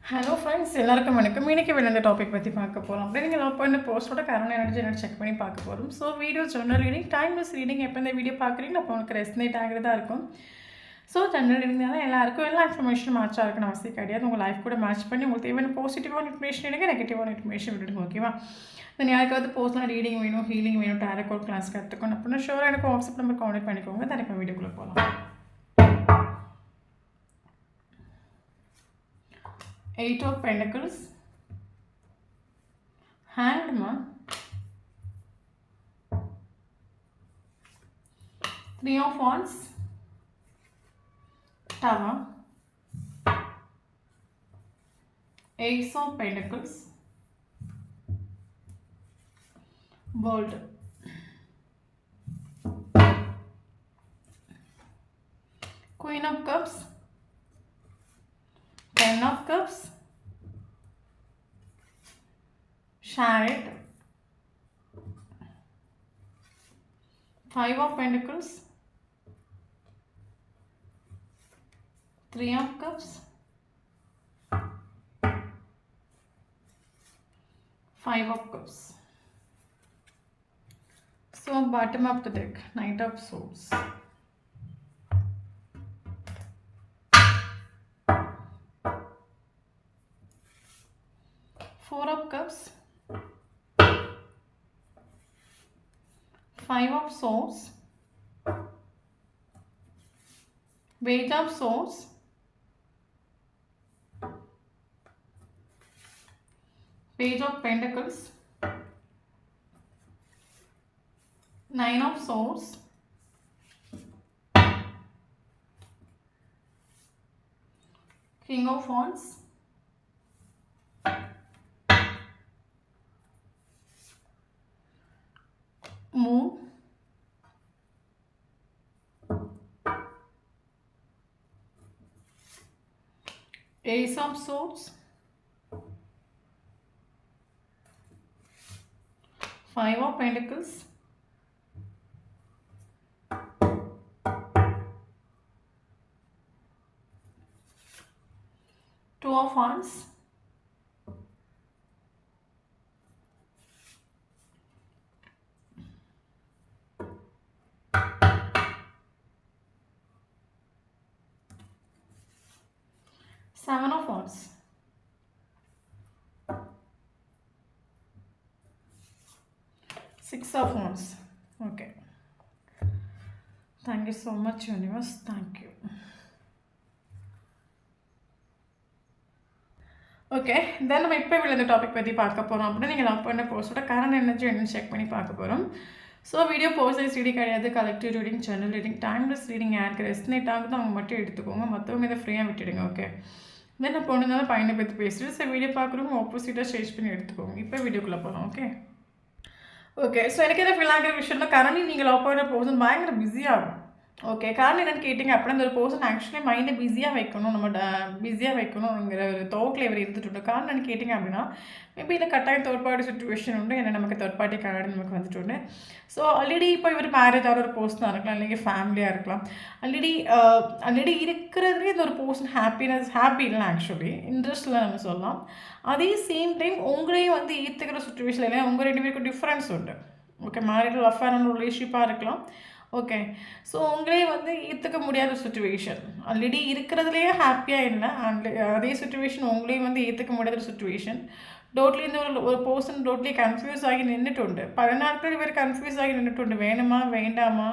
Hello friends, எல்லாருக்கும் வணக்கம். இன்றைக்கி இந்த டாபிக் பற்றி பார்க்க போகிறோம். அப்படி நீங்கள் லவ் பண்ண போஸ்ட்டோட கரண்ட் எனர்ஜி செக் பண்ணி பார்க்க போகிறோம். So video journal reading, timeless reading எப்போ இந்த வீடியோ பார்க்குறீங்க அப்போ உங்களுக்கு ரெஸ்னேட் ஆகிறதா இருக்கும். ஸோ ஜெர்னல் ரீடிங்னால எல்லாருக்கும் எல்லா இன்ஃபர்மேஷனும் மேட்சாக இருக்குன்னு அவசியம் கிடையாது. உங்கள் லைஃப் கூட மேட்ச் பண்ணி உங்களுக்கு தேவையான பாசிட்டிவான இன்ஃபர்மேஷன் எடுங்க, நெகட்டிவான இன்ஃபர்மேஷன் விட்டுடுங்க. ஓகேவா? தென் யாருக்காவது போஸ்ட்லாம் ரீடிங் வேணும், ஹீலிங் வேணும், டேரக்ட் கிளாஸ் கற்றுக்கணும் அப்படின்னா ஷோராக எனக்கு வாட்ஸ்அப் நம்பர் கான்டெக்ட் பண்ணிக்கோங்க. தனக்கு வீடியோக்குள்ளே போகலாம். 8 of Pentacles, Hanged Man, 3 of Wands, Tower, Ace of Pentacles, World, Queen of Cups, 10 of Cups, Chariot, 5 of Pentacles, 3 of Cups, 5 of Cups. So bottom of the deck, Knight of Swords, 4 of Cups, 5 of Swords, Page of Swords, Page of Pentacles, 9 of Swords, King of Wands, Moon, Ace of Swords, 5 of Pentacles, 2 of Wands, Seven of Wands, 6 of Wands. Okay. Thank you so much, universe. Thank you. Okay, then நம்ம இப்போ இந்த topic பற்றி பார்க்க போகிறோம். அப்படின்னா நீங்கள் love பண்ண போஸ்ட்டோட current energy என்னன்னு செக் பண்ணி பார்க்க போகிறோம். ஸோ வீடியோ போஸ்டர்ஸ் ரீடிங் கிடையாது, collective reading, journal reading, timeless reading யாருக்கு ரெஸ்னேட் ஆகுதோ அவங்க மட்டும் எடுத்துக்கோங்க, மற்றவங்க இதை ஃப்ரீயாக விட்டுடுங்க. ஓகே, தென் நான் பொண்ணுங்க பையனை பற்றி பேசுகிறேன். ஸோ வீடியோ பார்க்குறவங்க ஆப்போசிட்டாக சேஞ்ச் பண்ணி எடுத்துக்கோங்க. இப்போ வீடியோக்குள்ளே போகலாம். ஓகே ஓகே ஸோ எனக்கு எதை ஃபீல் ஆகிற விஷயம்னா கரண்ட்லி நீங்கள் லவ் பண்ணுற பர்சன் பயங்கர பிஸியாகும். ஓகே, காரணம் என்னென்னு கேட்டிங்க அப்படின்னா அந்த ஒரு பர்சன் ஆக்சுவலி மைண்டை பிஸியாக வைக்கணும், நம்ம பிஸியாக வைக்கணுங்கிற ஒரு தோக்கில் இவர் இருந்துட்டு. காரணம் என்னென்னு கேட்டிங்க அப்படின்னா மேபி இதில் கட்டாயம் தேர்ட் பார்ட்டி சுச்சுவேஷன் உண்டு, ஏன்னா நமக்கு தேர்ட் பார்ட்டி கார்டு நமக்கு வந்துட்டு. ஸோ ஆல்ரெடி இப்போ இவர் மேரேஜ் ஆகிற ஒரு பர்சனாக இருக்கலாம், இல்லைங்க ஃபேமிலியாக இருக்கலாம். ஆல்ரெடி இருக்கிறதுலே இந்த ஒரு பர்சன் ஹாப்பி இல்லை, ஆக்சுவலி இன்ட்ரெஸ்ட்டில் நம்ம சொல்லலாம். அதே சேம் டைம் உங்களையும் வந்து ஏற்றுக்கிற சுச்சுவேஷன் இல்லை, உங்கள் ரெண்டு பேருக்கும் டிஃப்ரென்ஸ் உண்டு. ஓகே, மேரிட் அஃபேரான ரிலேஷன்ஷிப்பாக இருக்கலாம். ஓகே, ஸோ உங்களே வந்து ஏற்றுக்க முடியாத சுச்சுவேஷன், ஆல்ரெடி இருக்கிறதுலையே ஹாப்பியாக இல்லை, அதே சுச்சுவேஷன் உங்களையும் வந்து ஏற்றுக்க முடியாத சுச்சுவேஷன். டோட்லி இந்த ஒரு பர்சன் டோட்லி கன்ஃபியூஸ் ஆகி நின்றுட்டு. பல நாட்கள் இவர் கன்ஃபியூஸ் ஆகி நின்றுட்டு, வேணுமா வேண்டாமா,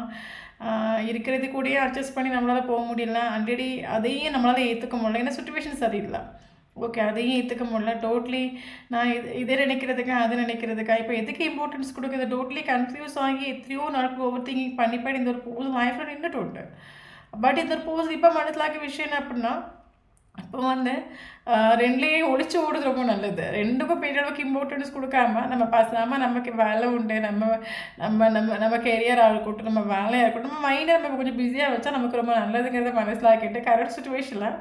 இருக்கிறது கூடயே அட்ஜஸ்ட் பண்ணி நம்மளால் போக முடியல, ஆல்ரெடி அதையும் நம்மளால் ஏற்றுக்க முடியல, ஏன்னா சுச்சுவேஷன் சரியில்லை. ஓகே, அதையும் ஏற்றுக்க முடியல. டோட்லி நான் இதை நினைக்கிறதுக்கா அது நினைக்கிறதுக்கா, இப்போ எதுக்கு இம்பார்ட்டன்ஸ் கொடுக்குது, டோட்லி கன்ஃபியூஸ் ஆகி எத்தனையோ நாட்கள் ஓவர் திங்கிங் பண்ணி இந்த ஒரு போஸ் லைஃப்பில் நின்றுட்டு உண்டு. பட் இந்த ஒரு போஸ் இப்போ மனசிலாக்க விஷயம் என்ன அப்படின்னா, இப்போ வந்து ரெண்டுலேயும் ஒழிச்சு ஓடுறது ரொம்ப நல்லது. ரெண்டுக்கும் பெரிய அளவுக்கு இம்பார்ட்டன்ஸ் கொடுக்காம நம்ம பேசாமல் நமக்கு வேலை உண்டு, நம்ம நம்ம நம்ம நம்ம கெரியராக இருக்கட்டும், நம்ம வேலையாக இருக்கட்டும், நம்ம மைண்டை நம்ம கொஞ்சம் பிஸியாக வச்சா நமக்கு ரொம்ப நல்லதுங்கிறத மனசிலாக்கிட்டு கரண்ட் சுச்சுவேஷனில்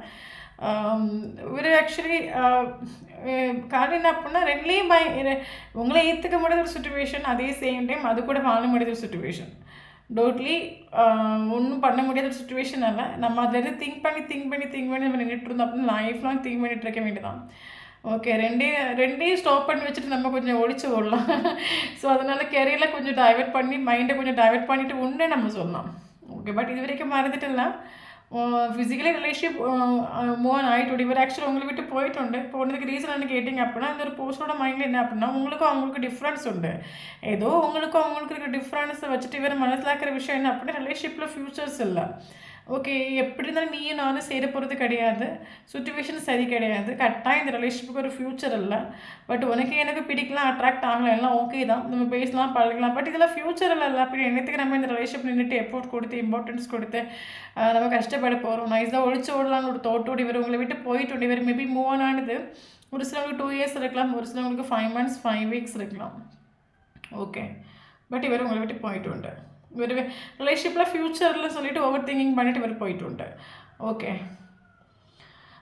ஒரு ஆக்சுவலி காரணம் என்ன அப்படின்னா ரெண்டுலேயும் உங்களை ஏற்றுக்க முடியாத ஒரு சுச்சுவேஷன், அதே சேம் டைம் அது கூட வாழ முடியாத ஒரு சுச்சுவேஷன். டோட்லி ஒன்றும் பண்ண முடியாத ஒரு சுச்சுவேஷன் அல்ல. நம்ம அதுலேருந்து திங்க் பண்ணி நம்ம நின்றுட்டு இருந்தோம் அப்படின்னு லைஃப் லாங் திங்க் பண்ணிட்டு இருக்க வேண்டியதான். ஓகே, ரெண்டையும் ஸ்டாப் பண்ணி வச்சுட்டு நம்ம கொஞ்சம் ஒழிச்சு ஓடலாம். ஸோ அதனால் கெரியரில் கொஞ்சம் டைவெர்ட் பண்ணி மைண்டை கொஞ்சம் டைவெர்ட் பண்ணிவிட்டு உன்னே நம்ம சொல்லலாம். ஓகே, பட் இது வரைக்கும் மறந்துட்டுல ஃபிசிக்கலி ரிலேஷன்ஷிப் மூவ் ஆன் ஆகிட்டு இவர் ஆக்சுவலி உங்களை விட்டு போயிட்டு போனதுக்கு ரீசன் என்ன கேட்டிங்க அப்படின்னா, இந்த ஒரு போஸ்டோட மைண்டில் என்ன அப்படின்னா, உங்களுக்கும் அவங்களுக்கு டிஃப்ரென்ஸ் உண்டு. ஏதோ உங்களுக்கும் அவங்களுக்கு இருக்கிற டிஃப்ரென்ஸை வச்சுட்டு இவர் மனசில் இருக்கிற விஷயம் என்ன அப்படின்னா, ரிலேஷன்ஷிப்பில் ஃப்யூச்சர்ஸ் இல்லை. ஓகே, எப்படி இருந்தாலும் நீயும் நானும் சேர போகிறது கிடையாது, சுச்சுவேஷன் சரி கிடையாது, கரெக்டாக இந்த ரிலேஷன்ஷிப்புக்கு ஒரு ஃப்யூச்சர் இல்லை. பட் உனக்கு எனக்கு பிடிக்கலாம், அட்ராக்ட் ஆகலாம், எல்லாம் ஓகே தான், நம்ம பேசலாம் பழகலாம். பட் இதெல்லாம் ஃப்யூச்சர் இல்லை. அப்படி என்னத்துக்கு நம்ம இந்த ரிலேஷன்ஷிப் நின்றுட்டு எஃபோர்ட் கொடுத்து இம்பார்ட்டன்ஸ் கொடுத்து நம்ம கஷ்டப்பட போகிறோம். நைஸாக ஒழிச்சு ஓடலான்னு ஒரு தோட்டோடு இவர் உங்களை விட்டு போயிட்டு இவர் மேபி மூவ் ஆன் ஆனது ஒரு சிலவங்களுக்கு 2 இயர்ஸ் இருக்கலாம், ஒரு சிலவங்களுக்கு 5 months 5 weeks இருக்கலாம். ஓகே, பட் இவர் உங்களை விட்டு போயிட்டு இவர் ரிலேஷன்ஷிப்பில் ஃப்யூச்சரில் சொல்லிவிட்டு ஓவர் திங்கிங் பண்ணிவிட்டு இவர் போயிட்டு ஓகே.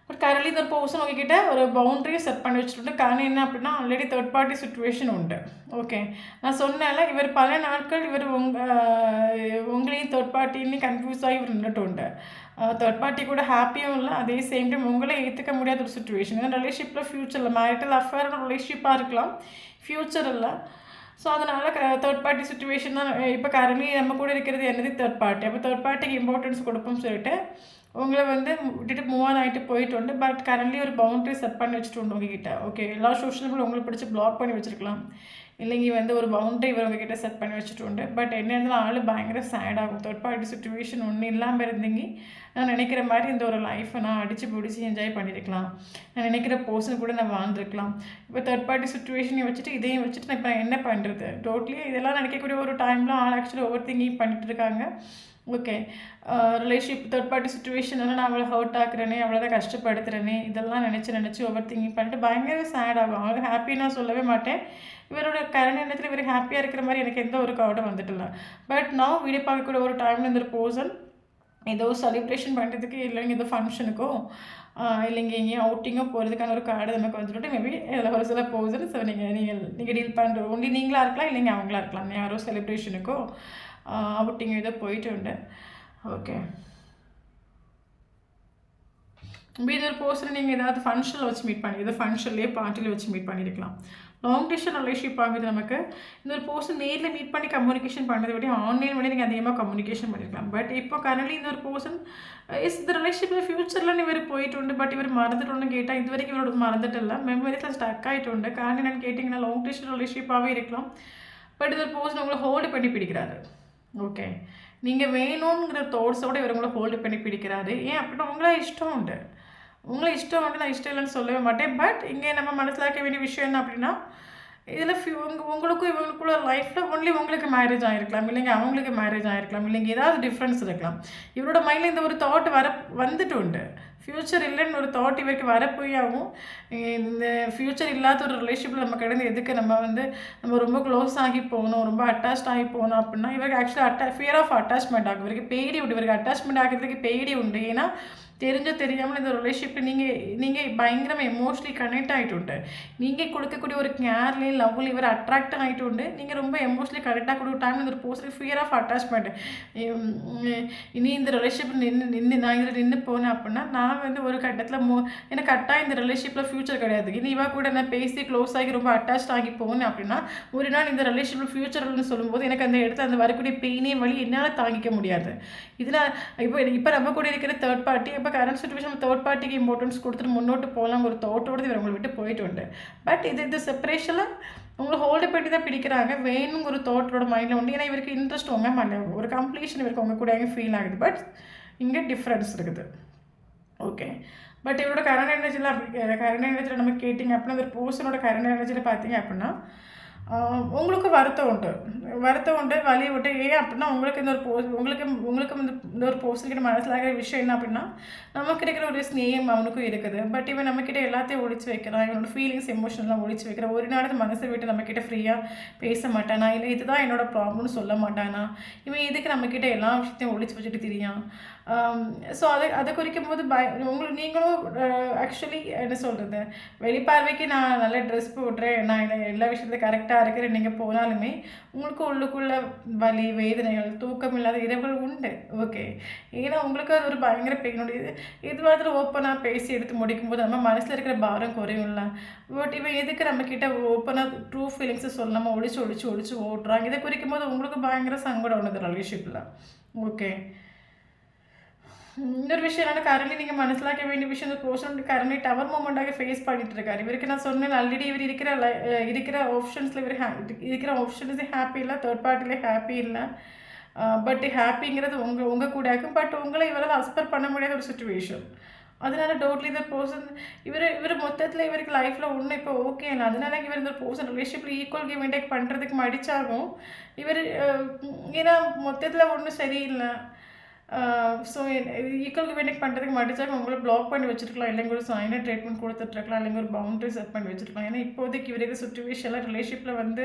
பட் கரண்ட்லி இந்த ஒரு பர்சன் உங்ககிட்ட ஒரு பவுண்டரியை செட் பண்ணி வச்சுட்டு காரணம் என்ன அப்படின்னா, ஆல்ரெடி தேர்ட் பார்ட்டி சுச்சுவேஷன் உண்டு. ஓகே, நான் சொன்னேன்ல இவர் பல நாட்கள் இவர் உங்களையும் தேர்ட் பார்ட்டிலையும் கன்ஃபியூஸ் ஆகி இவர் நின்றுட்டு தேர்ட் பார்ட்டி கூட ஹாப்பியும் இல்லை, அதே சேம் டைம் உங்களே ஏற்றுக்க முடியாத ஒரு சுச்சுவேஷன். ஏன்னா ரிலேஷன்ஷிப்பில் ஃப்யூச்சரில் மேரிட்டல் அஃபேரான ரிலேஷன்ஷிப்பாக இருக்கலாம், ஃப்யூச்சர் இல்லை. ஸோ அதனால் தேர்ட் பார்ட்டி சுச்சுவேஷன் தான் இப்போ கரண்ட்லி நம்ம கூட இருக்கிறது என்னது தேர்ட் பார்ட்டி. அப்போ தேர்ட் பார்ட்டிக்கு இம்பார்ட்டன்ஸ் கொடுப்போம்னு சொல்லிட்டு உங்களை விட்டுட்டு மூவ் ஆன் ஆகிட்டு போயிட்டு பட் கரண்ட்லி ஒரு பவுண்டரி செட் பண்ணி வச்சுட்டு உங்ககிட்ட. ஓகே, எல்லா சோஷியல் மீடியா உங்களுக்கு பிடிச்சி பிளாக் பண்ணி வச்சுருக்கலாம், இல்லைங்க ஒரு பவுண்டரி இவர் உங்ககிட்ட செட் பண்ணி வச்சுட்டு பட் என்ன இருந்தாலும் ஆள் பயங்கர சேட் ஆகும். தேர்ட் பார்ட்டி சுச்சுவேஷன் ஒன்றும் இல்லாமல் இருந்தீங்க, நான் நினைக்கிற மாதிரி இந்த ஒரு லைஃப்பை நான் அடித்து பிடிச்சி என்ஜாய் பண்ணியிருக்கலாம், நான் நினைக்கிற பர்சன் கூட நான் வாழ்ந்துருக்கலாம். இப்போ தேர்ட் பார்ட்டி சுச்சுவேஷனை வச்சுட்டு இதையும் வச்சுட்டு நான் இப்போ என்ன பண்ணுறது? டோட்டலி இதெல்லாம் நினைக்கக்கூடிய ஒரு டைமில் ஆள் ஆக்சுவலி ஓவர் திங்கிங் பண்ணிட்டு இருக்காங்க. ஓகே, ரிலேஷன்ஷிப் தேர்ட் பார்ட்டி சுச்சுவேஷனில் நான் அவளை ஹர்ட் ஆக்குறேனே, அவளை தான் கஷ்டப்படுத்துகிறேனே, இதெல்லாம் நினச்சி ஓவர் திங்கிங் பண்ணிட்டு பயங்கர சேட் ஆகும். அவளுக்கு ஹாப்பி நான் சொல்லவே மாட்டேன். இவரோட கரண்ட் எண்ணத்தில் இவர் ஹாப்பியாக இருக்கிற மாதிரி எனக்கு எந்த ஒரு கவடம் வந்துட்டுல. பட் நான் வீடியோ பார்க்கக்கூடிய ஒரு டைமில் இந்த ஒரு பர்சன் ஏதோ செலிப்ரேஷன் பண்ணுறதுக்கு இல்லைங்க ஏதோ ஃபங்க்ஷனுக்கோ இல்லைங்க எங்கேயும் அவுட்டிங்கோ போகிறதுக்கான ஒரு கார்டு நமக்கு வந்துட்டு மேபி இதில் ஒரு சில பர்சன் ஸோ நீங்கள் டீல் பண்ணுற ஒன்லி நீங்களாக இருக்கலாம், இல்லைங்க அவங்களா இருக்கலாம், யாரோ செலிப்ரேஷனுக்கோ அவுட்டிங் ஏதோ போயிட்டு ஓகே. இது ஒரு பர்சனை நீங்கள் ஏதாவது ஃபங்க்ஷனில் வச்சு மீட் பண்ணி ஏதோ ஃபங்க்ஷன்லேயே பார்ட்டியில் வச்சு மீட் பண்ணியிருக்கலாம். லாங் டிஸ்டன்ஸ் ரிலேஷன்ஷிப் ஆகுது நமக்கு. இந்த ஒரு பர்சன் நேரில் மீட் பண்ணி கம்யூனிகேஷன் பண்ணுறதை விட ஆன்லைன் வழி நீங்கள் அதிகமாக கம்யூனிகேஷன் பண்ணியிருக்கலாம். பட் இப்போ கரண்ட்லி இந்த ஒரு பர்சன் இந்த ரிலேஷன்ஷிப்பில் ஃப்யூச்சரில் இவர் போயிட்டு பட் இவர் மறந்துட்டு கேட்டால் இது வரைக்கும் இவரோட மறந்துட்டு இல்லை, மெமரிஸில் ஸ்டக் ஆகிட்டு காரணம் என்னென்னு கேட்டிங்கன்னா லாங் டிஸ்டன்ஸ் ரிலேஷன்ஷிப்பாகவே இருக்கலாம். பட் இது ஒரு பர்சன் உங்களை ஹோல்டு பண்ணி பிடிக்கிறாரு. ஓகே, நீங்கள் வேணுங்கிற தோட்ஸோடு இவர் உங்களை ஹோல்டு பண்ணி பிடிக்கிறாரு. ஏன் அப்படின்னா உங்களை இஷ்டம் உண்டு, நான் இஷ்டம் இல்லைன்னு சொல்லவே மாட்டேன். பட் இங்கே நம்ம மனசில் இருக்க வேண்டிய விஷயம் என்ன அப்படின்னா, இதில் உங்களுக்கும் இவங்களுக்குள்ள லைஃப்பில் ஒன்லி உங்களுக்கு மேரேஜ் ஆகிருக்கலாம், இல்லைங்க அவங்களுக்கு மேரேஜ் ஆகிருக்கலாம், இல்லைங்க ஏதாவது டிஃப்ரென்ஸ் இருக்கலாம். இவரோட மைண்டில் இந்த ஒரு தாட் வந்துட்டு ஃப்யூச்சர் இல்லைன்னு ஒரு தாட் இவருக்கு வரப்போயாகும். இந்த ஃப்யூச்சர் இல்லாத ஒரு ரிலேஷன்ஷிப்பில் நம்ம கிடந்து எதுக்கு நம்ம ரொம்ப க்ளோஸ் ஆகி போகணும், ரொம்ப அட்டாச்ட் ஆகி போகணும் அப்படின்னா இவருக்கு ஆக்சுவலி ஃபியர் ஆஃப் அட்டாச்மெண்ட் ஆகும். இவருக்கு பேடி உண்டு, இவருக்கு அட்டாச்மெண்ட் ஆகிறதுக்கு பேடி உண்டு. ஏன்னா தெரியாமல் இந்த ரிலேஷன்ஷிப்பில் நீங்கள் பயங்கரமாக எமோஷ்னலி கனெக்ட் ஆகிட்டு நீங்கள் கொடுக்கக்கூடிய ஒரு கேர்லேயும் லவ்லேயும் இவர் அட்ராக்ட் ஆகிட்டு நீங்கள் ரொம்ப எமோஷ்னலி கனெக்ட் ஆகக்கூடிய டைம் இந்த ஒரு போஸ்ட் ஃபியர் ஆஃப் அட்டாச்மெண்ட். இனி இந்த ரிலேஷன்ஷிப் நான் இதில் நின்று போனேன் அப்படின்னா நான் ஒரு கட்டத்தில் எனக்கு கரெக்டாக இந்த ரிலேஷன்ஷிப்பில் ஃப்யூச்சர் கிடையாது. இனி இவா கூட நான் பேசி க்ளோஸ் ஆகி ரொம்ப அட்டாச் ஆகி போனேன் அப்படின்னா ஒரு நாள் இந்த ரிலேஷன்ஷிப்பில் ஃப்யூச்சர்னு சொல்லும்போது எனக்கு அந்த இடத்துல அந்த வரக்கூடிய பெயினே வழி என்னால் தாங்கிக்க முடியாது. இதில் இப்போ நம்ம கூட இருக்கிற தேர்ட் பார்ட்டி இப்போ கரண்ட் சுச்சுவேஷன் தேர்ட் பார்ட்டிக்கு இம்பார்ட்டன்ஸ் கொடுத்துட்டு முன்னோட்டு போகலாம் ஒரு தாட்டோடு இவர் உங்களை விட்டு போயிட்டு பட் இது செப்பரேஷனில் உங்களை ஹோல்டு பண்ணி தான் பிடிக்கிறாங்க. வேணும் ஒரு தாட்டோட மைண்டில் உண்டு. ஏன்னா இவருக்கு இன்ட்ரெஸ்ட் உங்க மேலே ஒரு கம்ப்ளீஷன் இவருக்கு உங்க கூட ஃபீல் ஆகுது. பட் இங்கே டிஃப்ரென்ஸ் இருக்குது. ஓகே, பட் இவரோட கரண்ட் எனர்ஜியில் நம்ம கேட்டிங்க அப்படின்னா ஒரு பர்சனோட கரண்ட் எனர்ஜியில் பார்த்தீங்க அப்படின்னா உங்களுக்கு வருத்தம் உண்டு வலி விட்டு. ஏன் அப்படின்னா உங்களுக்கு இந்த ஒரு பர்சன்கிட்ட மனசில் ஆகிற விஷயம் என்ன அப்படின்னா நமக்கு இருக்கிற ஒரு ஸ்நேகம் அவனுக்கும் இருக்குது. பட் இவன் நம்மக்கிட்ட எல்லாத்தையும் ஒழிச்சு வைக்கிறான், இவனோட ஃபீலிங்ஸ் எமோஷன்லாம் ஒழிச்சு வைக்கிறான். ஒரு நாள் மனசை விட்டு நம்மக்கிட்ட ஃப்ரீயாக பேச மாட்டானா, இல்லை இதுதான் என்னோட ப்ராப்ளம்னு சொல்ல மாட்டானா, இவன் இதுக்கு நம்மக்கிட்ட எல்லா விஷயத்தையும் ஒழிச்சு வச்சுட்டு தெரியான். ஸோ அதை குறிக்கும் போது உங்களுக்கு நீங்களும் ஆக்சுவலி என்ன சொல்கிறது, வெளிப்பார்வைக்கு நான் நல்ல ட்ரெஸ் போடுறேன், நான் எல்லா விஷயத்துலையும் கரெக்டாக இருக்கிறேன் நீங்கள் போனாலுமே உங்களுக்கு உள்ளுக்குள்ள வலி, வேதனைகள், தூக்கம் இல்லாத இரவுகள் உண்டு. ஓகே, ஏன்னா உங்களுக்கு அது ஒரு பயங்கர பெயினுடைய இது மாதிரி ஓப்பனாக பேசி எடுத்து முடிக்கும்போது நம்ம மனசில் இருக்கிற பாரம் குறையும்ல. பட் இவன் எதுக்கு நம்மக்கிட்ட ஓப்பனாக ட்ரூ ஃபீலிங்ஸை சொல்லாமல் ஒழிச்சு ஓட்டுறாங்க. இதை குறிக்கும் போது உங்களுக்கு பயங்கர சங்கடம் ஒன்று ரிலேஷன்ஷிப்பில். ஓகே, இன்னொரு விஷயம் என்னென்னா, கரண்ட்லி நீங்கள் மனசிலாக்க வேண்டிய விஷயம், இந்த பர்சன் கரண்ட்லி டவர் மூமெண்ட்டாக ஃபேஸ் பண்ணிட்டு இருக்காரு. இவருக்கு நான் சொன்னேன் ஆல்ரெடி, இவர் இருக்கிற ஆப்ஷன்ஸில் இருக்கிற ஆப்ஷன்ஸே ஹாப்பி இல்லை, தேர்ட் பார்ட்டிலே ஹாப்பி இல்லை. பட் ஹாப்பிங்கிறது உங்கள் கூட இருக்கும். பட் உங்களை இவரால் அஸ்பர் பண்ண முடியாத ஒரு சுச்சுவேஷன். அதனால டோட்லி இந்த பர்சன் இவர் மொத்தத்தில் இவருக்கு லைஃப்பில் ஒன்றும் இப்போ ஓகே இல்லை. அதனால இவர் இந்த பர்சன் ரிலேஷன்ஷிப்பில் ஈக்குவல் கிவ் அண்ட் டேக் பண்ணுறதுக்கு மடித்தாகும். இவர் ஏன்னா மொத்தத்தில் ஒன்றும் சரியில்லை. So equal give and take பண்ணுறதுக்கு மடிச்சாக உங்களை பிளாக் பண்ணி வச்சுருக்கலாம், இல்லைங்க ஒரு சைலண்ட் ட்ரீட்மெண்ட் கொடுத்துட்ருக்கலாம், இல்லைங்க ஒரு பவுண்டரி செட் பண்ணி வச்சுருக்கலாம். ஏன்னா இப்போதைக்கு இவருக்கு சுச்சுவேஷனில் ரிலேஷன்ஷிப்பில் வந்து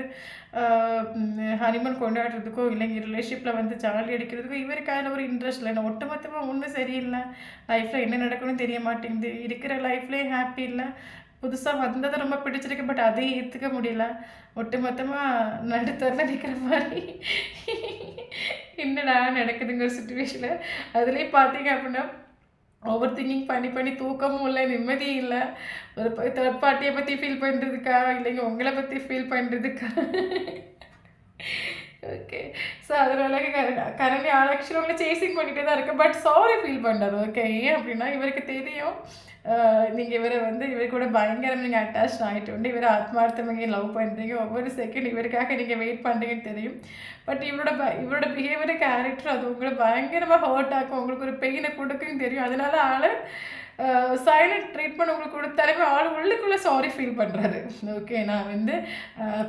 ஹனிமூன் கொண்டாடுறதுக்கோ இல்லைங்க ரிலேஷன்ஷிப்பில் வந்து ஜாலி அடிக்கிறதுக்கோ இவருக்கான ஒரு இன்ட்ரெஸ்ட் இல்லை. ஒட்டுமொத்தமாக ஒன்றும் சரியில்லை, லைஃப்பில் என்ன நடக்கணும்னு தெரிய மாட்டேங்குது, இருக்கிற லைஃப்லேயே ஹாப்பி இல்லை. புதுசாக வந்ததை ரொம்ப பிடிச்சிருக்கு, பட் அதையும் ஏற்றுக்க முடியல. ஒட்டுமொத்தமாக நடுத்தரில் நிற்கிற மாதிரி என்னடா நடக்குதுங்கிற சுச்சுவேஷனில். அதுலேயே பார்த்தீங்க அப்படின்னா ஓவர் திங்கிங் பண்ணி தூக்கமும் இல்லை, நிம்மதியும் இல்லை. ஒரு தேர்ட் பார்ட்டியை பற்றி ஃபீல் பண்ணுறதுக்கா இல்லைங்க உங்களை பற்றி ஃபீல் பண்ணுறதுக்கா? ஓகே, ஸோ அதனால கரண்ட்லி ஆக்சுவலாக உங்களை சேசிங் பண்ணிகிட்டே தான் இருக்குது. பட் சாரி ஃபீல் பண்ணுறது. ஓகே, ஏன் அப்படின்னா இவருக்கு தெரியும் நீங்கள் இவர் கூட பயங்கரம் நீங்கள் அட்டாச் ஆகிட்டு உண்டு, இவரை ஆத்மார்த்தமாக லவ் பண்ணுறீங்க, ஒவ்வொரு செகண்ட் இவருக்காக நீங்கள் வெயிட் பண்ணுறீங்கன்னு தெரியும். பட் இவரோட பிஹேவியர், கேரக்டர் அது உங்களை பயங்கரமாக ஹர்ட் ஆக்கும், உங்களுக்கு ஒரு பெயினை கொடுக்குன்னு தெரியும். அதனால ஆள் சைலண்ட் ட்ரீட்மெண்ட் உங்களுக்கு கொடுத்தாலுமே ஆள் உள்ளுக்குள்ளே சாரி ஃபீல் பண்ணுறாரு. ஓகே, நான்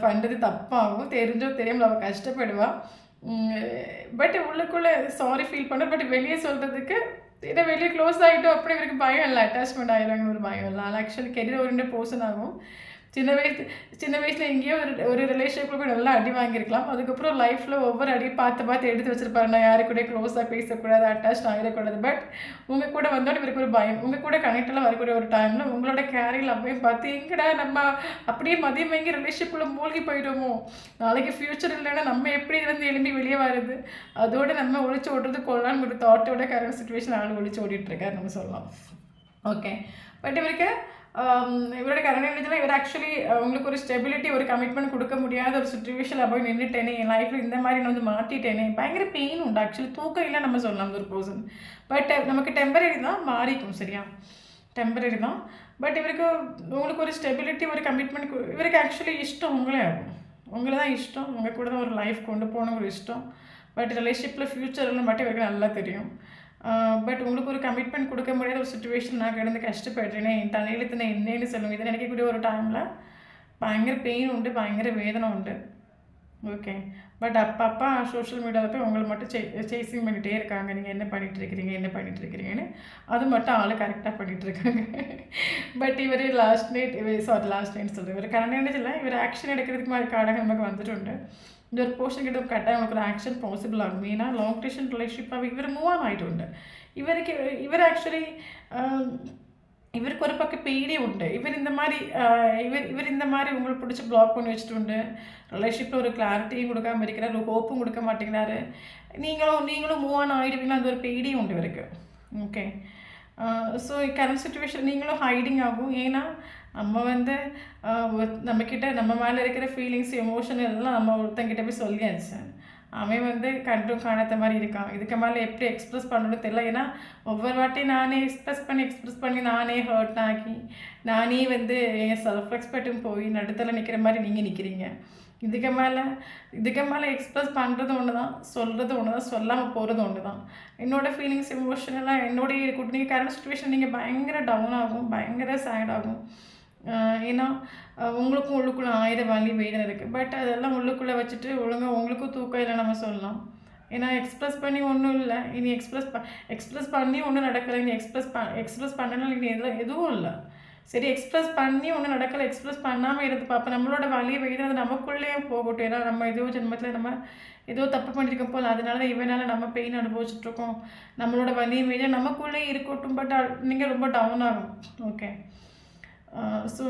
பண்ணுறது தப்பாகும், தெரிஞ்சோ தெரியாமல் அவள் கஷ்டப்படுவாள். பட் உள்ளுக்குள்ளே சாரி ஃபீல் பண்ணுற, பட் வெளியே சொல்கிறதுக்கு ஏன்னா வெளியே க்ளோஸ் ஆகிட்டோம் அப்படி இவருக்கு பயம் இல்லை, அட்டாச்மெண்ட் ஆகிடுவாங்கன்னு ஒரு பயம் இல்லை. ஆனால் ஆக்சுவலி கெரியர் ஓரியன்ட் பர்சன் ஆகும். சின்ன வயசில் எங்கேயோ ஒரு ரிலேஷன்ஷிப்பில் போய் நல்லா அடி வாங்கியிருக்கலாம். அதுக்கப்புறம் லைஃப்பில் ஒவ்வொரு அடியும் பார்த்து எடுத்து வச்சுருப்பாரு. நான் யாரு கூட க்ளோஸாக பேசக்கூடாது, அட்டாச் ஆகிடக்கூடாது. பட் உங்கள் கூட வந்தோடனே இவருக்கு ஒரு பயம். உங்கள் கூட கனெக்டெல்லாம் வரக்கூடிய ஒரு டைமில் உங்களோட கேரியில் அப்பயும் பார்த்து எங்கடா நம்ம அப்படியே மதியம் வாங்கி ரிலேஷன்ஷிப்பில் மூழ்கி போயிடுமோ, நாளைக்கு ஃப்யூச்சர் இல்லைன்னா நம்ம எப்படி இருந்து எழும்பி வெளியே வருது, அதோடு நம்ம ஒழிச்சு ஓடுறது கொள்ளலான்னு ஒரு தாட்டோட கரண்ட் சுச்சுவேஷன் ஆள் ஒழிச்சு ஓடிட்டுருக்காரு நம்ம சொல்லலாம். ஓகே, பட் இவரோட கரண்ட் எனர்ஜியில் இவர் ஆக்சுவலி உங்களுக்கு ஒரு ஸ்டெபிலிட்டி, ஒரு கமிட்மெண்ட் கொடுக்க முடியாத ஒரு சுச்சுவேஷனில் போய் நின்றுட்டேனே, என் லைஃப்பில் இந்த மாதிரி நான் மாட்டிட்டேனே, பயங்கர பெயின் உண்டு. ஆக்சுவலி தூக்கம் இல்லை நம்ம சொல்லலாம் ஒரு பர்சன். பட் நமக்கு டெம்பரரி தான், மாறிக்கும். சரியா, டெம்பரரி தான். பட் உங்களுக்கு ஒரு ஸ்டெபிலிட்டி, ஒரு கமிட்மெண்ட் இவருக்கு ஆக்சுவலி இஷ்டம் உங்களே ஆகும். உங்களை தான் இஷ்டம், உங்கள் கூட தான் ஒரு லைஃப் கொண்டு போகணும் ஒரு இஷ்டம். பட் ரிலேஷன்ஷிப்பில் ஃப்யூச்சரில் மட்டும் இவருக்கு நல்லா தெரியும். பட் உங்களுக்கு ஒரு கமிட்மெண்ட் கொடுக்க முடியாத ஒரு சுச்சுவேஷன் நான் கிடந்து கஷ்டப்படுறேனே, என் தலையெழுத்துன என்னன்னு சொல்லுங்கள். இதை நினைக்கக்கூடிய ஒரு டைமில் பயங்கர பெயின் உண்டு, பயங்கர வேதனை உண்டு. ஓகே, பட் அப்பப்போ சோஷியல் மீடியாவில் போய் உங்களை மட்டும் சேசிங் பண்ணிகிட்டே இருக்காங்க, நீங்கள் என்ன பண்ணிகிட்ருக்கிறீங்கன்னு. அது மட்டும் ஆள் கரெக்டாக பண்ணிகிட்ருக்காங்க. பட் இவர் லாஸ்ட் நைட் சொல்கிறேன், இவர் கரண்ட் எனர்ஜியில் இவர் ஆக்ஷன் எடுக்கிறதுக்கு மாதிரி காடாக நமக்கு வந்துட்டு இந்த ஒரு போர்ஷன் கிட்ட கரெக்டாக நமக்கு ஒரு ஆக்ஷன் பாசிபிள் ஆகும். ஏன்னா லாங் டியூஷன் ரிலேஷன்ஷிப்பாக இவர் மூவ் ஆன் ஆகிட்டு இவர் ஆக்சுவலி இவருக்கு ஒரு பக்கம் பெயினே உண்டு. இவர் இந்த மாதிரி உங்களுக்கு பிடிச்சி பிளாக் பண்ணி வச்சுட்டு உண்டு, ரிலேஷன்ஷிப்பில் ஒரு கிளாரிட்டியும் கொடுக்காமல் இருக்கிறார், ஒரு ஹோப்பும் கொடுக்க மாட்டேங்கிறாரு. நீங்களும் மூவ் ஆன் ஆகிடுவீங்களா, அந்த ஒரு பெயினே உண்டு இவருக்கு. ஓகே, ஸோ கரண்ட் சுச்சுவேஷன் நீங்களும் ஹைடிங் ஆகும். ஏன்னா நம்ம நம்மக்கிட்ட நம்ம மேலே இருக்கிற ஃபீலிங்ஸ், எமோஷன் எல்லாம் நம்ம ஒருத்தங்கிட்ட போய் சொல்லியாச்சு. அவன் கண்டும் காணாத மாதிரி இருக்கான். இதுக்கு மேலே எப்படி எக்ஸ்ப்ரெஸ் பண்ணணும்னு தெரியல. ஏன்னா ஒவ்வொரு வாட்டியும் நானே எக்ஸ்ப்ரெஸ் பண்ணி நானே ஹர்ட் ஆகி நானே என் செல்ஃப் ரெஸ்பெக்டும் போய் நடுத்தல நிற்கிற மாதிரி நீங்கள் நிற்கிறீங்க. இதுக்கு மேலே எக்ஸ்ப்ரெஸ் பண்ணுறது ஒன்று தான், சொல்கிறது ஒன்று தான், சொல்லாமல் போகிறது ஒன்று தான். என்னோடய ஃபீலிங்ஸ், எமோஷனெல்லாம் என்னோடய இருக்கட்டும். நீங்கள் கரண்ட் சுச்சுவேஷன் நீங்கள் பயங்கர டவுன் ஆகும், பயங்கர சேட் ஆகும். ஏன்னா உங்களுக்கும் உள்ளுக்குள்ளே 1000 வலி வேதனை இருக்குது. பட் அதெல்லாம் உள்ளுக்குள்ளே வச்சுட்டு ஒழுங்காக உங்களுக்கும் தூக்கம் இல்லை நம்ம சொல்லலாம். ஏன்னா எக்ஸ்ப்ரெஸ் பண்ணி ஒன்றும் இல்லை, இனி எக்ஸ்ப்ரெஸ் பண்ணி ஒன்றும் நடக்கலை. இனி எக்ஸ்ப்ரெஸ் பண்ணனால இனி எதுவும் இல்லை. சரி எக்ஸ்பிரஸ் பண்ணி ஒன்றும் நடக்கலை, எக்ஸ்பிரஸ் பண்ணாமல் இருந்து பார்ப்போம், நம்மளோட வலி வேதனை அது நமக்குள்ளேயே போகட்டும். ஏன்னா நம்ம ஏதோ ஜென்மத்தில் நம்ம ஏதோ தப்பு பண்ணியிருக்கோம் போல், அதனால தான் இவனால் நம்ம பெயின் அனுபவிச்சுட்ருக்கோம், நம்மளோட வலி வேதனை நமக்குள்ளே இருக்கட்டும். பட் நீங்கள் ரொம்ப டவுன் ஆகும். ஓகே, ஸோ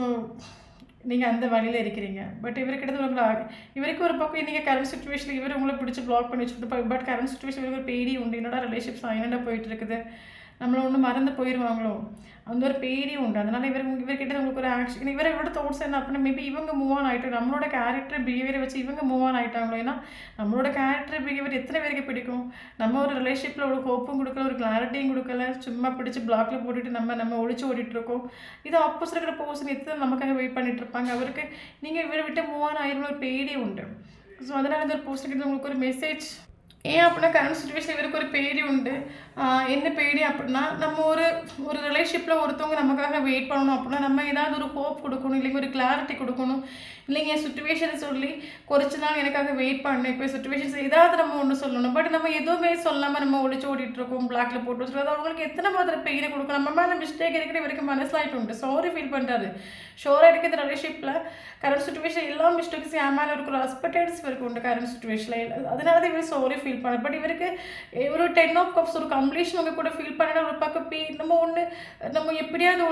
நீங்கள் அந்த வழியில் இருக்கிறீங்க. பட் இவருக்கிட்ட உங்களை இவருக்கு ஒரு பக்கம் நீங்கள் கரண்ட் சுச்சுவேஷனில் இவர் உங்களை பிடிச்சி பிளாக் பண்ணி வச்சுட்டு, பட் கரண்ட் சுச்சுவேஷன் இவருக்கு ஒரு பேடி உண்டு. என்னோட ரிலேஷன்ஷிப் சைலண்டாக போயிட்டு இருக்குது, நம்மளை ஒன்று மறந்து போயிடுவாங்களோ அந்த ஒரு பேடி உண்டு. அதனால் இவர்கிட்ட உங்களுக்கு ஒரு ஆக்ஷன், இவரோட தாட்ஸ் என்ன அப்படின்னா, மேபி இவங்க மூவ் ஆன் ஆகிட்டோம், நம்மளோட கேரக்டர் பிஹேவியரை வச்சு இவங்க மூவ் ஆன் ஆகிட்டாங்களோ. ஏன்னா நம்மளோட கேரக்டர் பிஹேவியர் எத்தனை பேருக்கு பிடிக்கும்? நம்ம ஒரு ரிலேஷன்ஷிப்பில் ஒரு ஹோப்பும் கொடுக்கல, ஒரு கிளாரிட்டியும் கொடுக்கல, சும்மா பிடிச்சி பிளாக்ல போட்டுட்டு நம்ம ஒழிச்சு ஓடிட்டுருக்கோம். இது ஆப்போசிட் இருக்கிற பர்சன் எத்தனை நமக்காக வெயிட் பண்ணிட்டு இருப்பாங்க. அவருக்கு நீங்கள் இவரை விட்டு மூவ் ஆன் ஆகிருந்த ஒரு பேடி உண்டு. ஸோ அதனால் அந்த ஒரு பர்சனுக்கு உங்களுக்கு ஒரு மெசேஜ் ஏன் அப்படின்னா, கரண்ட் சுச்சுவேஷன் இவருக்கு ஒரு பேடி உண்டு. என்ன பேடி அப்படின்னா, நம்ம ஒரு ரிலேஷன்ஷிப்பில் ஒருத்தவங்க நமக்காக வெயிட் பண்ணணும் அப்படின்னா, நம்ம ஏதாவது ஒரு ஹோப் கொடுக்கணும், இல்லைங்க ஒரு கிளாரிட்டி கொடுக்கணும், இல்லைங்க என் சுச்சுவேஷனை சொல்லி குறிச்ச நாள் எனக்காக வெயிட் பண்ணேன், இப்போ சுச்சுவேஷன்ஸ் ஏதாவது நம்ம ஒன்று சொல்லணும். பட் நம்ம எதுவுமே சொல்லாமல் நம்ம ஒழிச்சு ஓடிட்டுருக்கோம், பிளாக்ல போட்டு வச்சுருக்கோம். அவங்களுக்கு எத்தனை மாதிரி பெயினை கொடுக்கும். நம்ம மேலே மிஸ்டேக் இருக்கிற வரைக்கும் மனசிலாயிட்டு உண்டு, சாரி ஃபீல் பண்ணுறாரு. ஷோராக இருக்கிற ரிலேஷன்ஷிப்பில் கரண்ட் சுச்சுவேஷன் எல்லா மிஸ்டேக்ஸ் என் மேலே இருக்கிற ரெஸ்பெக்டன்ஸ் இவருக்கு உண்டு கரண்ட் சுச்சுவேஷனில். அதனால தான் இவர் சாரி ஃபீல் பண்ண. பட் இவருக்கு ஒரு 10 of cups ஒரு கம்ப்ளீஷன் உங்கள் கூட ஃபீல் பண்ண ஒரு பக்கம் நம்ம எப்படியாவது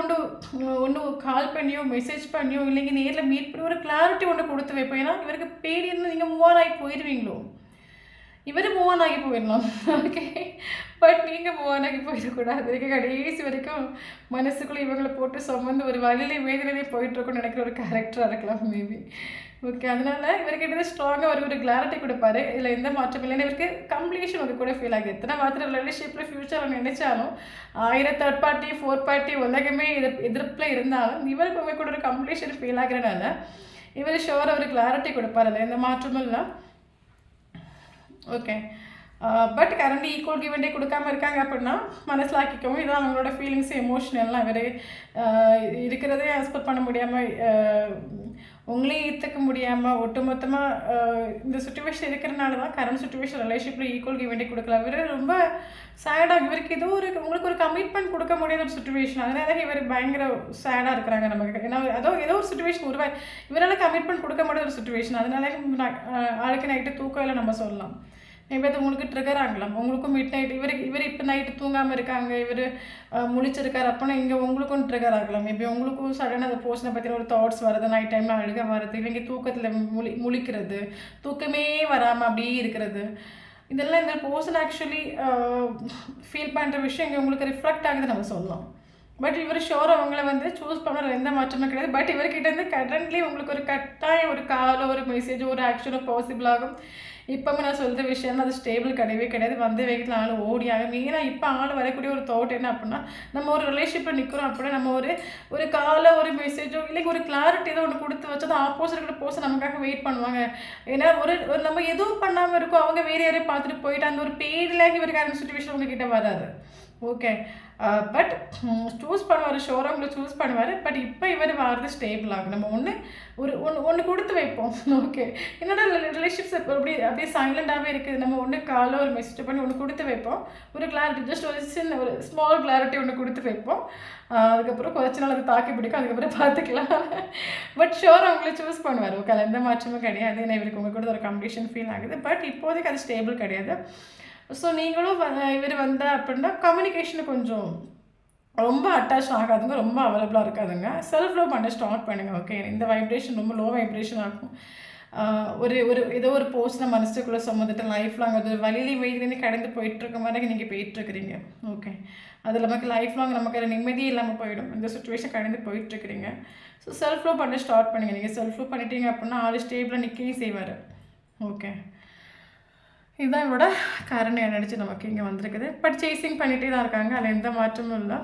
ஒன்று கால் பண்ணியோ மெசேஜ் பண்ணியோ இல்லைங்க நேரில் மீட் பண்ணி ஒரு கிளாரிட்டி ஒன்று கொடுத்து வைப்போம். ஏன்னா இவருக்கு பேடின்னு நீங்கள் மூவ் ஆன் ஆகி போயிடுவீங்களோ, இவர் மூவ் ஆன் ஆகி போயிடலாம். ஓகே, பட் நீங்கள் மூவ் ஆன் ஆகி போயிடக்கூடாது. வரைக்கும் கடைசி வரைக்கும் மனசுக்குள்ளே இவங்களை போட்டு சுமந்து ஒரு வழியிலே வேதனையே போயிட்டுருக்குன்னு நினைக்கிற ஒரு கேரக்டராக இருக்கலாம் மேபி. ஓகே, அதனால இவர்கிட்ட ஸ்ட்ராங்காக ஒரு கிளாரிட்டி கொடுப்பாரு, இதில் எந்த மாற்றம் இல்லைன்னு இவருக்கு கம்ப்ளீஷன் வந்து கூட ஃபீல் ஆகுது. எத்தனை மாத்திரம் ரிலேஷன்ஷிப்பில் ஃப்யூச்சர் நினைச்சாலும் 1000 தேர்ட் பார்ட்டி 4 பார்ட்டி உலகமே எதிர்ப்பில் இருந்தாலும் இவருக்கு உங்க கூட ஒரு கம்ப்ளீஷன் ஃபீல் ஆகிறனால இவர் ஷோராக ஒரு கிளாரிட்டி கொடுப்பார், அதில் எந்த மாற்றமும் இல்லை. Okay, but current equal give and take கொடுக்காம இருக்காங்க அப்படின்னா மனசில் ஆக்கிக்கவும். இதான் அவங்களோட ஃபீலிங்ஸ் எமோஷனல்லாம் இவர் இருக்கிறதே எக்ஸ்பெக்ட் பண்ண முடியாமல், உங்களையும் ஏற்றுக்க முடியாமல் ஒட்டுமொத்தமாக இந்த சுச்சுவேஷன் இருக்கிறனால தான் கரண்ட் சுச்சுவேஷன் ரிலேஷன்ஷிப்பில் ஈக்குவல் கிவ் அண்ட் டே கொடுக்கல. இவர் ரொம்ப சேடாக, இவருக்கு ஏதோ உங்களுக்கு ஒரு கமிட்மெண்ட் கொடுக்க முடியாத ஒரு சுச்சுவேஷன், அதனால இவர் பயங்கர சேடாக இருக்கிறாங்க நமக்கு. ஏன்னா ஏதோ ஒரு சுச்சுவேஷன் இவரால் கமிட்மெண்ட் கொடுக்க முடியாத ஒரு சுச்சுவேஷன், அதனால ஆளுக்கு நைட்டு தூக்கம் இல்லை நம்ம சொல்லலாம். மேபி அது உங்களுக்கு ட்ரிகர் ஆகலாம். உங்களுக்கும் மிட் நைட் இவர் இப்போ நைட்டு தூங்காமல் இருக்காங்க, இவர் முழிச்சிருக்காரு அப்படின்னா இங்கே உங்களுக்கும் ட்ரிகர் ஆகலாம். மேபி உங்களுக்கும் சடனாக அந்த போர்ஷனை பற்றின ஒரு தாட்ஸ் வருது, நைட் டைமில் அழுக வருது, இவங்க தூக்கத்தில் முழிக்கிறது, தூக்கமே வராமல் அப்படியே இருக்கிறது, இதெல்லாம் இந்த போர்ஷன் ஆக்சுவலி ஃபீல் பண்ணுற விஷயம் இங்கே உங்களுக்கு ரிஃப்ளெக்ட் ஆகுது நம்ம சொல்லலாம். பட் இவர் ஷோர் அவங்கள வந்து சூஸ் பண்ணுற எந்த மாற்றமும் கிடையாது. பட் இவர்கிட்ட கரண்ட்லி உங்களுக்கு ஒரு கட்டாயம் ஒரு காலோ ஒரு மெசேஜோ ஒரு ஆக்ஷனோ பாசிபிள் ஆகும். இப்போவும் நான் சொல்கிற விஷயம் அது ஸ்டேபிள் கிடையாது. வந்த வேகத்தில் ஆள் ஓடியாகும். மெயினாக இப்போ ஆள் வரக்கூடிய ஒரு தாட் என்ன அப்படின்னா, நம்ம ஒரு ரிலேஷன்ஷிப்பில் நிற்கிறோம் அப்படின்னா நம்ம ஒரு காலை ஒரு மெசேஜோ இல்லைங்க ஒரு கிளாரிட்டி ஏதோ ஒன்று கொடுத்து வச்சா தான் ஆப்போசிட் இருக்கிற பர்சன் நமக்காக வெயிட் பண்ணுவாங்க. ஏன்னா ஒரு நம்ம எதுவும் பண்ணாமல் இருக்கோம், அவங்க வேறு யாரையும் பார்த்துட்டு போயிட்டு அந்த ஒரு பெய்டில் இவருக்கான சுச்சுவேஷன் உங்ககிட்ட வராது. ஓகே, பட் சூஸ் பண்ணுவார், ஷோராக உங்களை சூஸ் பண்ணுவார். பட் இப்போ இவர் வாரது ஸ்டேபிள் ஆகும். நம்ம ஒன்று கொடுத்து வைப்போம். ஓகே, என்னோட ரிலேஷன்ஷிப்ஸ் அப்படியே சைலண்டாகவே இருக்குது. நம்ம ஒன்று காலை ஒரு மெசேஜ் பண்ணி ஒன்று கொடுத்து வைப்போம், ஒரு கிளாரிட்டி ஜஸ்ட் ஒரு சின்ன ஒரு ஸ்மால் கிளாரிட்டி ஒன்று கொடுத்து வைப்போம். அதுக்கப்புறம் கொஞ்ச நாள் அது தாக்கி பிடிக்கும், அதுக்கப்புறம் பார்த்துக்கலாம். பட் ஷோராக அவங்கள சூஸ் பண்ணுவார். ஓகே, அது எந்த மாற்றமும் கிடையாது. ஏன்னா இவருக்கு உங்கள் கூட ஒரு கம்ப்ளீஷன் ஃபீல் ஆகுது. பட் இப்போதைக்கு அது ஸ்டேபிள் கிடையாது. ஸோ நீங்களும் இவர் வந்தால் அப்படின்னா கம்யூனிகேஷனை கொஞ்சம் ரொம்ப அட்டாச் ஆகாதுங்க, ரொம்ப அவைலபிளாக இருக்காதுங்க. செல்ஃப் லவ் பண்ண ஸ்டார்ட் பண்ணுங்கள். ஓகே, இந்த வைப்ரேஷன் ரொம்ப லோ வைப்ரேஷன் ஆகும். ஏதோ ஒரு போஸ்ட்டை மனசுக்குள்ளே சுமந்துட்டு லைஃப் லாங் அது வழியிலே வெயிலேருந்து கடந்து போயிட்டுருக்க மாதிரி நீங்கள் போயிட்டுருக்குறீங்க. ஓகே, அது நமக்கு லைஃப் லாங் நமக்கு அது நிம்மதியே இல்லாமல் போயிடும். இந்த சுச்சுவேஷன் கடந்து போயிட்டுருக்குறீங்க. ஸோ செல்ஃப் லவ் பண்ண ஸ்டார்ட் பண்ணுங்கள். நீங்கள் செல்ஃப் லவ் பண்ணிட்டீங்க அப்படின்னா ஆள் ஸ்டேபிளாக நிற்கவும் செய்வார். ஓகே, இதுதான் இவரோட காரணம் நினச்சி நமக்கு இங்கே வந்திருக்குது. பட் சேசிங் பண்ணிகிட்டே தான் இருக்காங்க, அதில் எந்த மாற்றமும் இல்லை.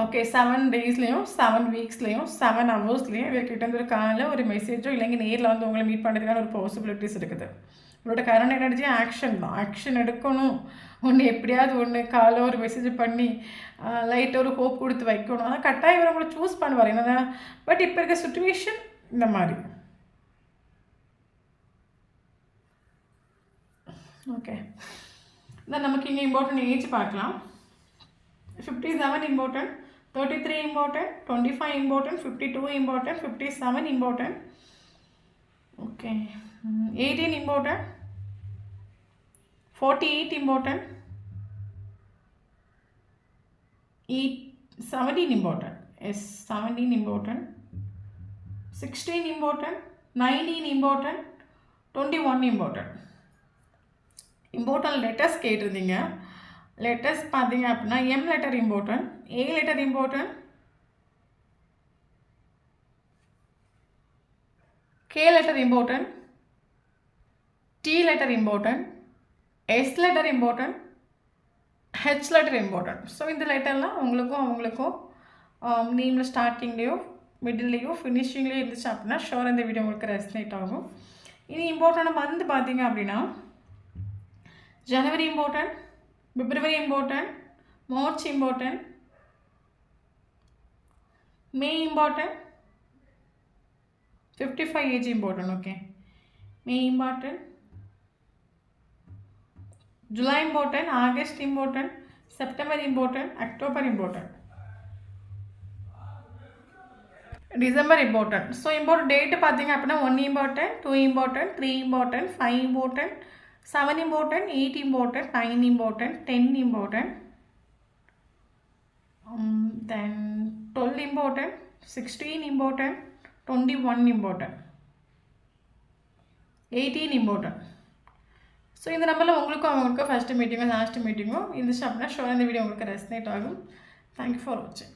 ஓகே, 7 டேஸ்லேயும் 7 வீக்ஸ்லேயும் 7 ஹவர்ஸ்லேயும் இவர்கிட்ட ஒரு காலையில் ஒரு மெசேஜோ இல்லைங்க நேரில் வந்து உங்களை மீட் பண்ணுறதுக்கான ஒரு பாசிபிலிட்டிஸ் இருக்குது. இவரோட கரண்ட் எனர்ஜி ஆக்ஷன் தான். ஆக்ஷன் எடுக்கணும், ஒன்று எப்படியாவது ஒன்று காலை ஒரு மெசேஜ் பண்ணி லைட்டாக ஒரு ஹோப் கொடுத்து வைக்கணும். ஆனால் கட்டாயம் இவர் உங்களை சூஸ் பண்ணுவார் என்னன்னா. பட் இப்போ இருக்க சுச்சுவேஷன் இந்த மாதிரி. ஓகே, தென் நமக்கு இங்கே இம்பார்ட்டன்ட் ஏஜ் பார்க்கலாம். 57 important, 33 important, 25 important, 52 important, 57 important. Okay, 18 important, 48 important, 17 important. Yes, 17 important. 16 important. 19 important. 21 important. Important letters கேட்டிருந்தீங்க. letters பார்த்தீங்க அப்படின்னா M letter important, A letter important, K letter important, T letter important, S letter important, H letter important. So இந்த லெட்டர்லாம் உங்களுக்கும் அவங்களுக்கும் நேமில் ஸ்டார்டிங்லேயோ மிடில்லையோ ஃபினிஷிங்லேயோ இருந்துச்சு அப்படின்னா sure இந்த வீடியோ உங்களுக்கு ரெஸ்னேட் ஆகும். இனி இம்பார்ட்டன்ட் மந்த் பார்த்தீங்க அப்படின்னா ஜனவரி இம்பார்ட்டன்ட், பிப்ரவரி இம்பார்ட்டன்ட், மார்ச் இம்பார்ட்டன்ட், மே இம்பார்ட்டன்ட், 55 ஏஜ் இம்பார்ட்டன்ட். ஓகே, மே important, July important, August important, September important, October important, December important. So important date பார்த்தீங்க அப்படின்னா 1 important, 2 important, 3 important, 5 important, 7 important, 8 important, 9 important, 10 important, then 12 important, 16 important, 21 important, 18 important. So இந்த நம்பரில் உங்களுக்கும் அவங்களுக்கும் first மீட்டிங்கோ last மீட்டிங்கோ இருந்துச்சு அப்படின்னா sure இந்த video உங்களுக்கு ரெஸ்னேட் ஆகும். தேங்க்யூ ஃபார் வாட்சிங்.